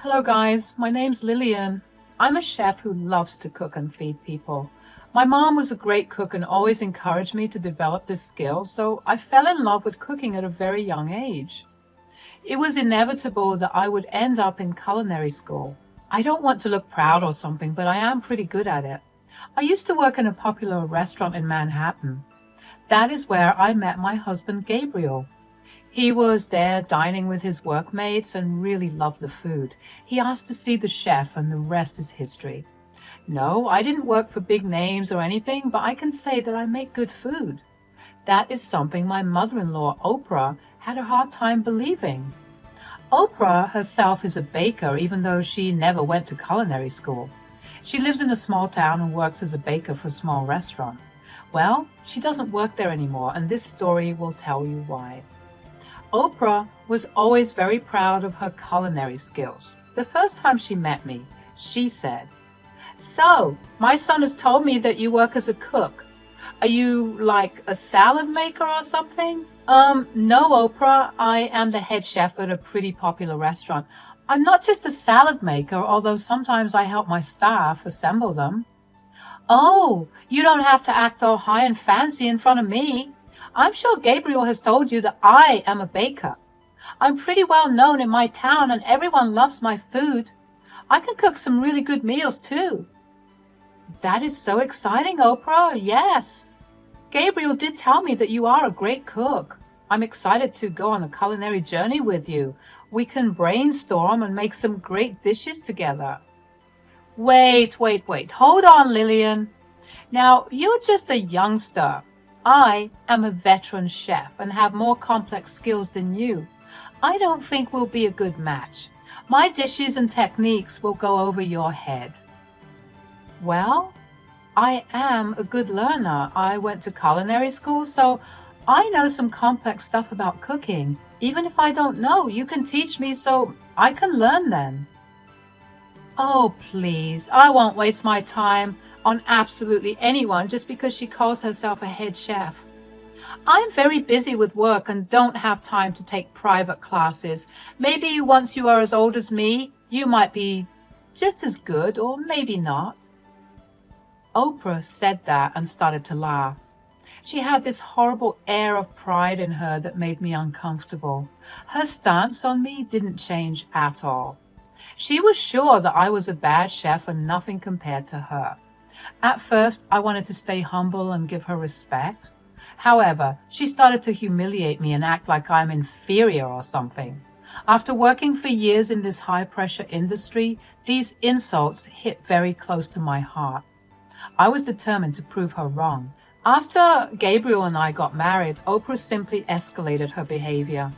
Hello guys, my name's Lillian. I'm a chef who loves to cook and feed people. My mom was a great cook and always encouraged me to develop this skill, so I fell in love with cooking at a very young age. It was inevitable that I would end up in culinary school. I don't want to look proud or something, but I am pretty good at it. I used to work in a popular restaurant in Manhattan. That is where I met my husband Gabriel. He was there dining with his workmates and really loved the food. He asked to see the chef, and the rest is history. No, I didn't work for big names or anything, but I can say that I make good food. That is something my mother-in-law, Oprah, had a hard time believing. Oprah herself is a baker, even though she never went to culinary school. She lives in a small town and works as a baker for a small restaurant. Well, she doesn't work there anymore, and this story will tell you why. Oprah was always very proud of her culinary skills. The first time she met me, she said, "So, my son has told me that you work as a cook. Are you like a salad maker or something?" No, Oprah. I am the head chef at a pretty popular restaurant. I'm not just a salad maker, although sometimes I help my staff assemble them. Oh, you don't have to act all high and fancy in front of me. I'm sure Gabriel has told you that I am a baker. I'm pretty well known in my town and everyone loves my food. I can cook some really good meals too. That is so exciting, Oprah. Yes. Gabriel did tell me that you are a great cook. I'm excited to go on a culinary journey with you. We can brainstorm and make some great dishes together. Wait. Hold on, Lillian. Now, you're just a youngster. I am a veteran chef and have more complex skills than you. I don't think we'll be a good match. My dishes and techniques will go over your head. Well, I am a good learner. I went to culinary school, so I know some complex stuff about cooking. Even if I don't know, you can teach me so I can learn then. Oh, please, I won't waste my time on absolutely anyone just because she calls herself a head chef. I'm very busy with work and don't have time to take private classes. Maybe once you are as old as me, you might be just as good, or maybe not. Oprah said that and started to laugh. She had this horrible air of pride in her that made me uncomfortable. Her stance on me didn't change at all. She was sure that I was a bad chef and nothing compared to her. At first, I wanted to stay humble and give her respect. However, she started to humiliate me and act like I'm inferior or something. After working for years in this high-pressure industry, these insults hit very close to my heart. I was determined to prove her wrong. After Gabriel and I got married, Oprah simply escalated her behavior.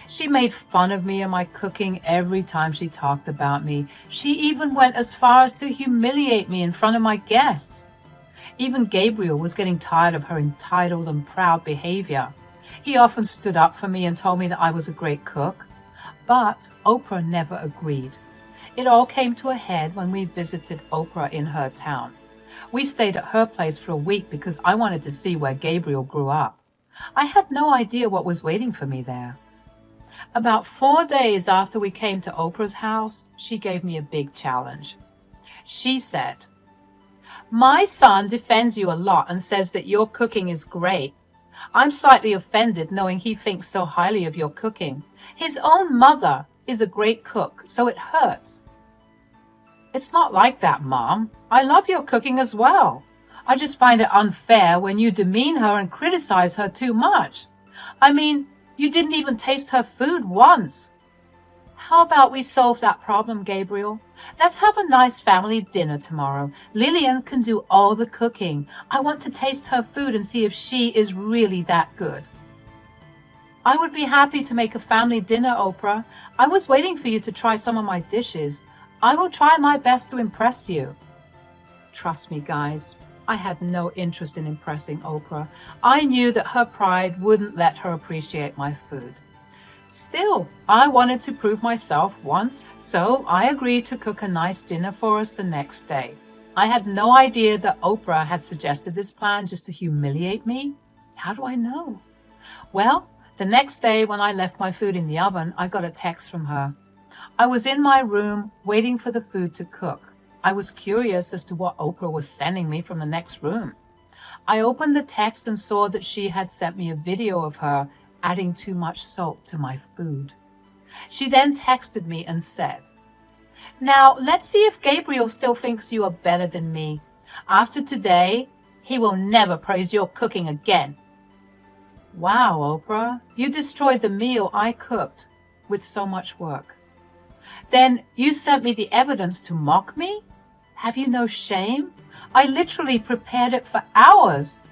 She made fun of me and my cooking every time she talked about me. She even went as far as to humiliate me in front of my guests. Even Gabriel was getting tired of her entitled and proud behavior. He often stood up for me and told me that I was a great cook. But Oprah never agreed. It all came to a head when we visited Oprah in her town. We stayed at her place for a week because I wanted to see where Gabriel grew up. I had no idea what was waiting for me there. About 4 days after we came to Oprah's house, she gave me a big challenge. She said, "My son defends you a lot and says that your cooking is great. I'm slightly offended knowing he thinks so highly of your cooking. His own mother is a great cook, so it hurts." "It's not like that, Mom. I love your cooking as well. I just find it unfair when you demean her and criticize her too much. I mean, you didn't even taste her food once." "How about we solve that problem, Gabriel? Let's have a nice family dinner tomorrow. Lillian can do all the cooking. I want to taste her food and see if she is really that good." "I would be happy to make a family dinner, Oprah. I was waiting for you to try some of my dishes. I will try my best to impress you." Trust me, guys, I had no interest in impressing Oprah. I knew that her pride wouldn't let her appreciate my food. Still, I wanted to prove myself once, so I agreed to cook a nice dinner for us the next day. I had no idea that Oprah had suggested this plan just to humiliate me. How do I know? Well, the next day when I left my food in the oven, I got a text from her. I was in my room waiting for the food to cook. I was curious as to what Oprah was sending me from the next room. I opened the text and saw that she had sent me a video of her adding too much salt to my food. She then texted me and said, "Now let's see if Gabriel still thinks you are better than me. After today, he will never praise your cooking again." Wow, Oprah, you destroyed the meal I cooked with so much work. Then you sent me the evidence to mock me? Have you no shame? I literally prepared it for hours.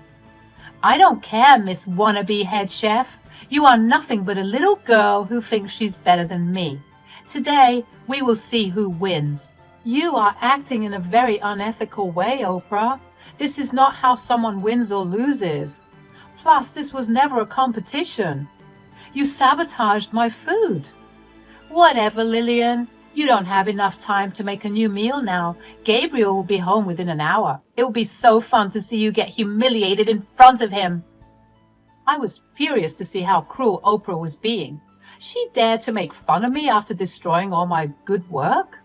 I don't care, Miss Wannabe Head Chef. You are nothing but a little girl who thinks she's better than me. Today, we will see who wins. You are acting in a very unethical way, Oprah. This is not how someone wins or loses. Plus, this was never a competition. You sabotaged my food. Whatever, Lillian. You don't have enough time to make a new meal now. Gabriel will be home within an hour. It will be so fun to see you get humiliated in front of him. I was furious to see how cruel Oprah was being. She dared to make fun of me after destroying all my good work.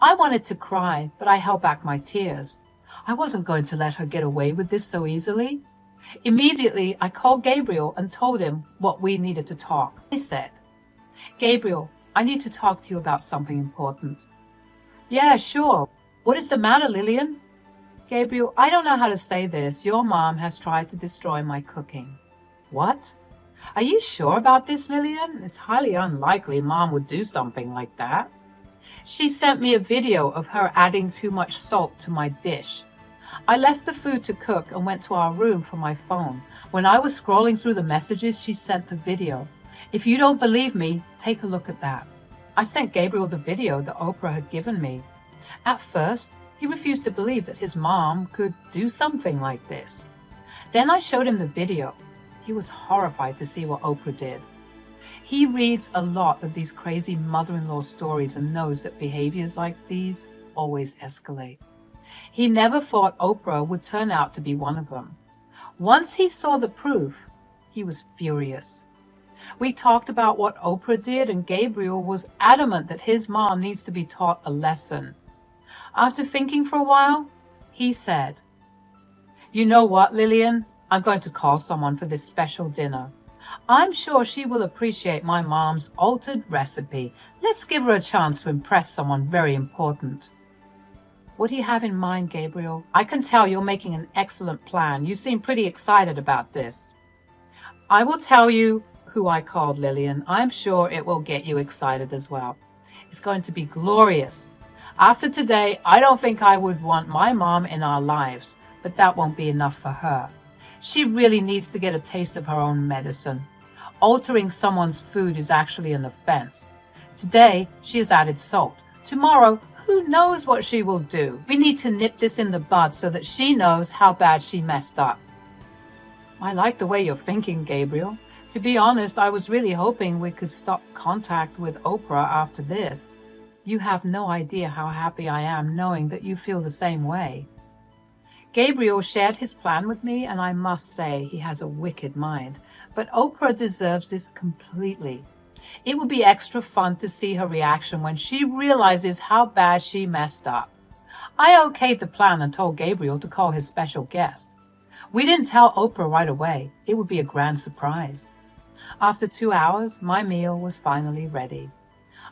I wanted to cry, but I held back my tears. I wasn't going to let her get away with this so easily. Immediately, I called Gabriel and told him what we needed to talk. I said, "Gabriel, I need to talk to you about something important." "Yeah, sure. What is the matter, Lillian?" "Gabriel, I don't know how to say this. Your mom has tried to destroy my cooking." "What? Are you sure about this, Lillian? It's highly unlikely Mom would do something like that." "She sent me a video of her adding too much salt to my dish. I left the food to cook and went to our room for my phone. When I was scrolling through the messages, she sent the video. If you don't believe me, take a look at that." I sent Gabriel the video that Oprah had given me. At first, he refused to believe that his mom could do something like this. Then I showed him the video. He was horrified to see what Oprah did. He reads a lot of these crazy mother-in-law stories and knows that behaviors like these always escalate. He never thought Oprah would turn out to be one of them. Once he saw the proof, he was furious. We talked about what Oprah did, and Gabriel was adamant that his mom needs to be taught a lesson. After thinking for a while, he said, "You know what, Lillian? I'm going to call someone for this special dinner. I'm sure she will appreciate my mom's altered recipe. Let's give her a chance to impress someone very important." "What do you have in mind, Gabriel? I can tell you're making an excellent plan. You seem pretty excited about this." "I will tell you who I called, Lillian. I'm sure it will get you excited as well. It's going to be glorious. After today, I don't think I would want my mom in our lives, but that won't be enough for her. She really needs to get a taste of her own medicine. Altering someone's food is actually an offense. Today, she has added salt. Tomorrow, who knows what she will do? We need to nip this in the bud so that she knows how bad she messed up." "I like the way you're thinking, Gabriel. To be honest, I was really hoping we could stop contact with Oprah after this. You have no idea how happy I am knowing that you feel the same way." Gabriel shared his plan with me, and I must say he has a wicked mind. But Oprah deserves this completely. It will be extra fun to see her reaction when she realizes how bad she messed up. I okayed the plan and told Gabriel to call his special guest. We didn't tell Oprah right away. It would be a grand surprise. After 2 hours, my meal was finally ready.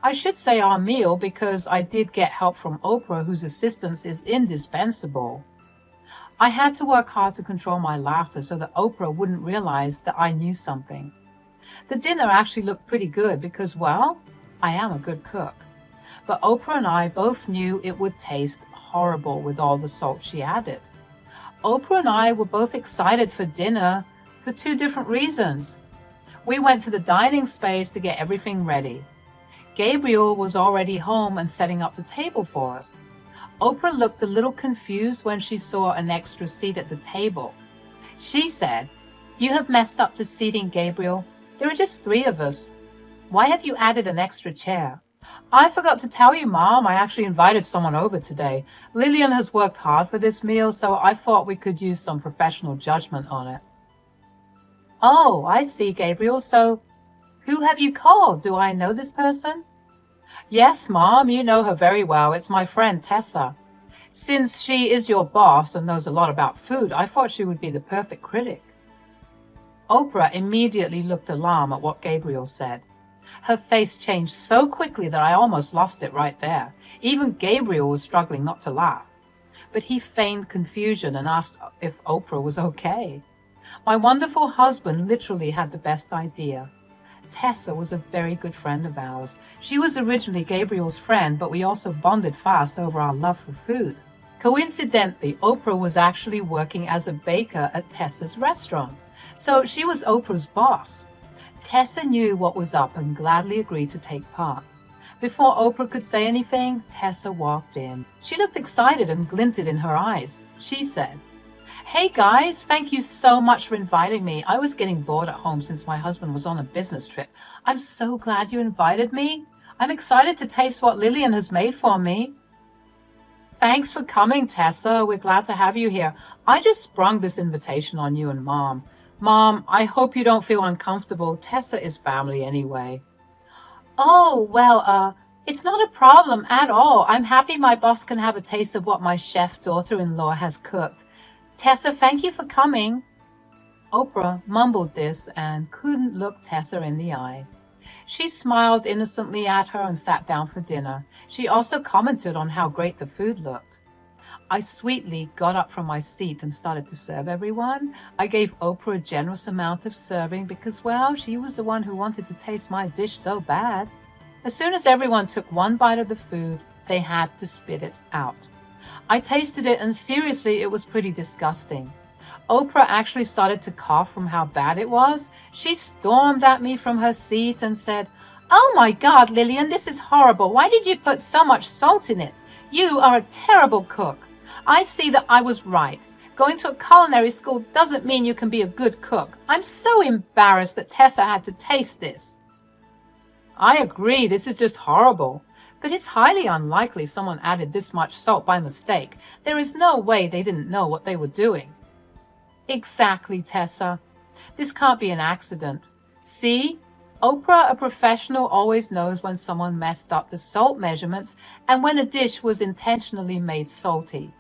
I should say our meal because I did get help from Oprah, whose assistance is indispensable. I had to work hard to control my laughter so that Oprah wouldn't realize that I knew something. The dinner actually looked pretty good because, well, I am a good cook. But Oprah and I both knew it would taste horrible with all the salt she added. Oprah and I were both excited for dinner for 2 different reasons. We went to the dining space to get everything ready. Gabriel was already home and setting up the table for us. Oprah looked a little confused when she saw an extra seat at the table. She said, "You have messed up the seating, Gabriel. There are just 3 of us. Why have you added an extra chair?" "I forgot to tell you, Mom, I actually invited someone over today. Lillian has worked hard for this meal, so I thought we could use some professional judgment on it." "Oh, I see, Gabriel. So who have you called? Do I know this person?" Yes, Mom, you know her very well. It's my friend Tessa. Since she is your boss and knows a lot about food, I thought she would be the perfect critic. Oprah immediately looked alarmed at what Gabriel said. Her face changed so quickly that I almost lost it right there. Even Gabriel was struggling not to laugh. But he feigned confusion and asked if Oprah was okay. My wonderful husband literally had the best idea. Tessa was a very good friend of ours. She was originally Gabriel's friend, but we also bonded fast over our love for food. Coincidentally, Oprah was actually working as a baker at Tessa's restaurant, so she was Oprah's boss. Tessa knew what was up and gladly agreed to take part. Before Oprah could say anything, Tessa walked in. She looked excited and glinted in her eyes. She said, "Hey guys, thank you so much for inviting me. I was getting bored at home since my husband was on a business trip. I'm so glad you invited me. I'm excited to taste what Lillian has made for me." "Thanks for coming, Tessa. We're glad to have you here. I just sprung this invitation on you and Mom. Mom, I hope you don't feel uncomfortable. Tessa is family anyway." "Oh, well, it's not a problem at all. I'm happy my boss can have a taste of what my chef daughter-in-law has cooked. Tessa, thank you for coming." Oprah mumbled this and couldn't look Tessa in the eye. She smiled innocently at her and sat down for dinner. She also commented on how great the food looked. I sweetly got up from my seat and started to serve everyone. I gave Oprah a generous amount of serving because, well, she was the one who wanted to taste my dish so bad. As soon as everyone took one bite of the food, they had to spit it out. I tasted it and seriously, it was pretty disgusting. Oprah actually started to cough from how bad it was. She stormed at me from her seat and said, "Oh my God, Lillian, this is horrible. Why did you put so much salt in it? You are a terrible cook. I see that I was right. Going to a culinary school doesn't mean you can be a good cook. I'm so embarrassed that Tessa had to taste this." I agree, this is just horrible. But it's highly unlikely someone added this much salt by mistake. There is no way they didn't know what they were doing. Exactly, Tessa. This can't be an accident. See? Oprah, a professional, always knows when someone messed up the salt measurements and when a dish was intentionally made salty.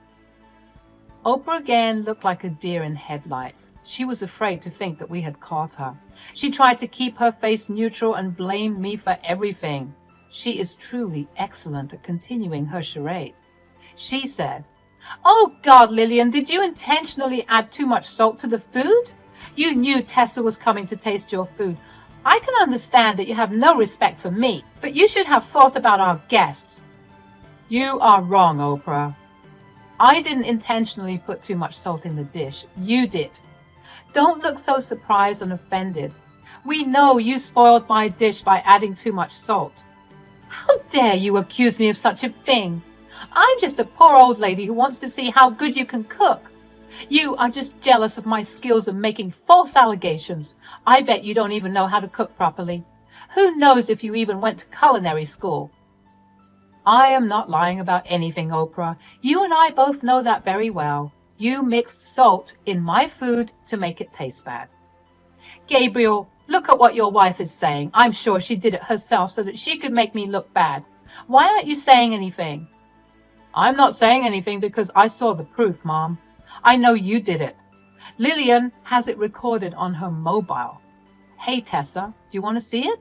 Oprah again looked like a deer in headlights. She was afraid to think that we had caught her. She tried to keep her face neutral and blamed me for everything. She is truly excellent at continuing her charade. She said, "Oh God, Lillian, did you intentionally add too much salt to the food? You knew Tessa was coming to taste your food. I can understand that you have no respect for me, but you should have thought about our guests." You are wrong, Oprah. I didn't intentionally put too much salt in the dish. You did. Don't look so surprised and offended. We know you spoiled my dish by adding too much salt. How dare you accuse me of such a thing? I'm just a poor old lady who wants to see how good you can cook. You are just jealous of my skills in making false allegations. I bet you don't even know how to cook properly. Who knows if you even went to culinary school? I am not lying about anything, Oprah. You and I both know that very well. You mixed salt in my food to make it taste bad. Gabriel, look at what your wife is saying. I'm sure she did it herself so that she could make me look bad. Why aren't you saying anything? I'm not saying anything because I saw the proof, Mom. I know you did it. Lillian has it recorded on her mobile. Hey, Tessa, do you want to see it?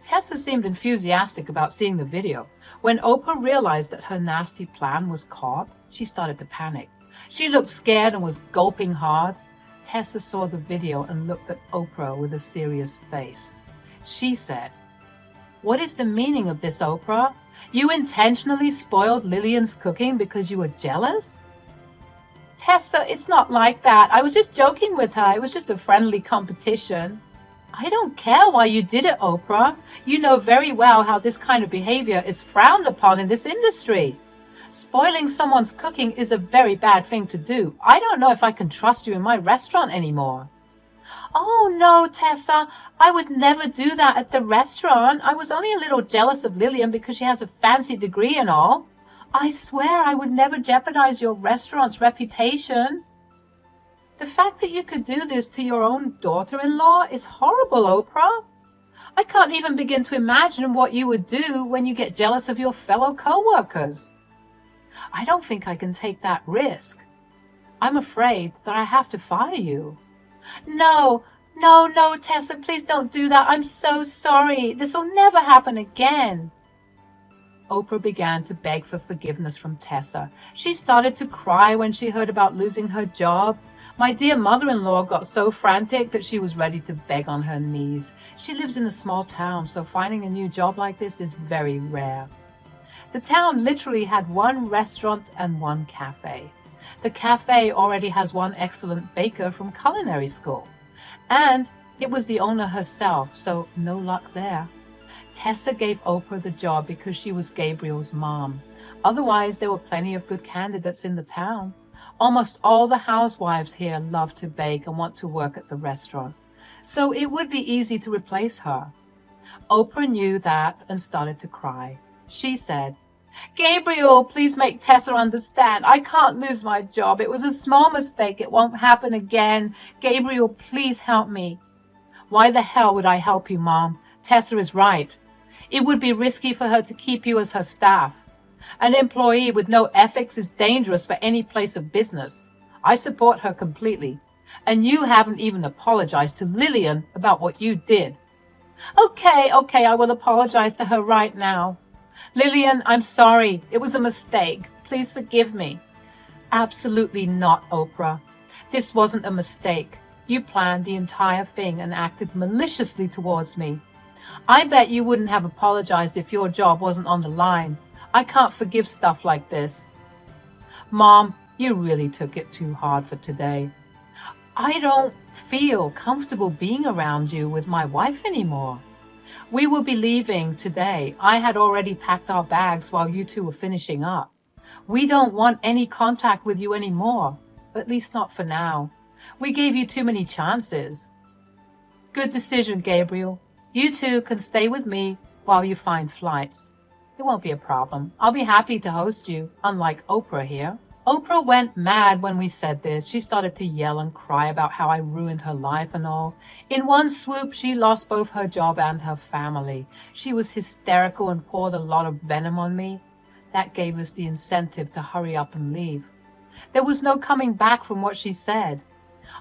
Tessa seemed enthusiastic about seeing the video. When Oprah realized that her nasty plan was caught, she started to panic. She looked scared and was gulping hard. Tessa saw the video and looked at Oprah with a serious face. She said, "What is the meaning of this, Oprah? You intentionally spoiled Lillian's cooking because you were jealous?" Tessa, it's not like that. I was just joking with her. It was just a friendly competition. I don't care why you did it, Oprah. You know very well how this kind of behavior is frowned upon in this industry. Spoiling someone's cooking is a very bad thing to do. I don't know if I can trust you in my restaurant anymore. Oh, no, Tessa. I would never do that at the restaurant. I was only a little jealous of Lillian because she has a fancy degree and all. I swear I would never jeopardize your restaurant's reputation. The fact that you could do this to your own daughter-in-law is horrible, Oprah. I can't even begin to imagine what you would do when you get jealous of your fellow co-workers. I don't think I can take that risk. I'm afraid that I have to fire you. No, no, Tessa, please don't do that. I'm so sorry. This will never happen again. Oprah began to beg for forgiveness from Tessa. She started to cry when she heard about losing her job. My dear mother-in-law got so frantic that she was ready to beg on her knees. She lives in a small town, so finding a new job like this is very rare. The town literally had one restaurant and one cafe. The cafe already has one excellent baker from culinary school. And it was the owner herself, so no luck there. Tessa gave Oprah the job because she was Gabriel's mom. Otherwise, there were plenty of good candidates in the town. Almost all the housewives here love to bake and want to work at the restaurant, so it would be easy to replace her. Oprah knew that and started to cry. She said, "Gabriel, please make Tessa understand. I can't lose my job. It was a small mistake. It won't happen again. Gabriel, please help me." "Why the hell would I help you, Mom? Tessa is right. It would be risky for her to keep you as her staff. An employee with no ethics is dangerous for any place of business. I support her completely. And you haven't even apologized to Lillian about what you did." Okay, I will apologize to her right now. "Lillian, I'm sorry. It was a mistake. Please forgive me." "Absolutely not, Oprah. This wasn't a mistake. You planned the entire thing and acted maliciously towards me. I bet you wouldn't have apologized if your job wasn't on the line. I can't forgive stuff like this." "Mom, you really took it too hard for today. I don't feel comfortable being around you with my wife anymore. We will be leaving today. I had already packed our bags while you two were finishing up. We don't want any contact with you anymore, at least not for now. We gave you too many chances." "Good decision, Gabriel. You two can stay with me while you find flights. It won't be a problem. I'll be happy to host you, unlike Oprah here." Oprah went mad when we said this. She started to yell and cry about how I ruined her life and all. In one swoop, she lost both her job and her family. She was hysterical and poured a lot of venom on me. That gave us the incentive to hurry up and leave. There was no coming back from what she said.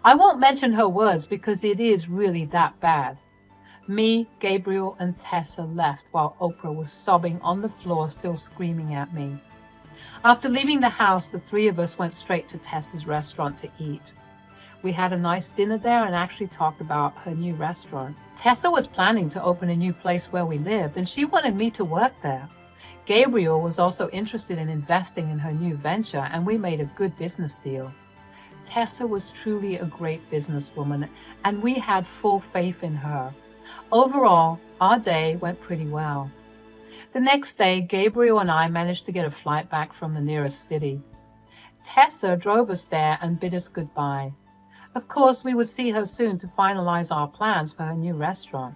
I won't mention her words because it is really that bad. Me, Gabriel, and Tessa left while Oprah was sobbing on the floor, still screaming at me. After leaving the house, the three of us went straight to Tessa's restaurant to eat. We had a nice dinner there and actually talked about her new restaurant. Tessa was planning to open a new place where we lived, and she wanted me to work there. Gabriel was also interested in investing in her new venture, and we made a good business deal. Tessa was truly a great businesswoman, and we had full faith in her. Overall, our day went pretty well. The next day, Gabriel and I managed to get a flight back from the nearest city. Tessa drove us there and bid us goodbye. Of course, we would see her soon to finalize our plans for her new restaurant.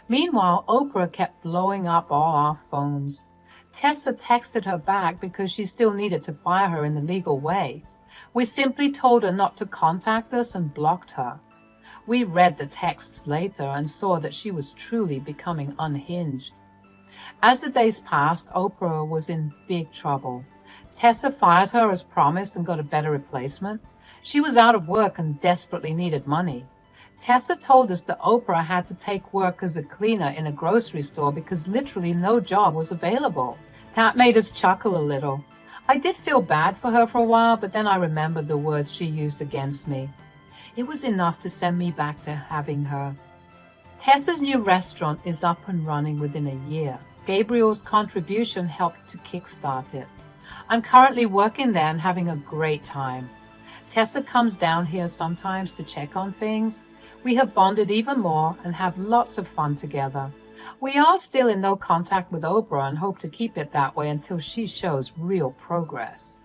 Meanwhile, Oprah kept blowing up all our phones. Tessa texted her back because she still needed to fire her in the legal way. We simply told her not to contact us and blocked her. We read the texts later and saw that she was truly becoming unhinged. As the days passed, Oprah was in big trouble. Tessa fired her as promised and got a better replacement. She was out of work and desperately needed money. Tessa told us that Oprah had to take work as a cleaner in a grocery store because literally no job was available. That made us chuckle a little. I did feel bad for her for a while, but then I remembered the words she used against me. It was enough to send me back to having her. Tessa's new restaurant is up and running within a year. Gabriel's contribution helped to kickstart it. I'm currently working there and having a great time. Tessa comes down here sometimes to check on things. We have bonded even more and have lots of fun together. We are still in no contact with Oprah and hope to keep it that way until she shows real progress.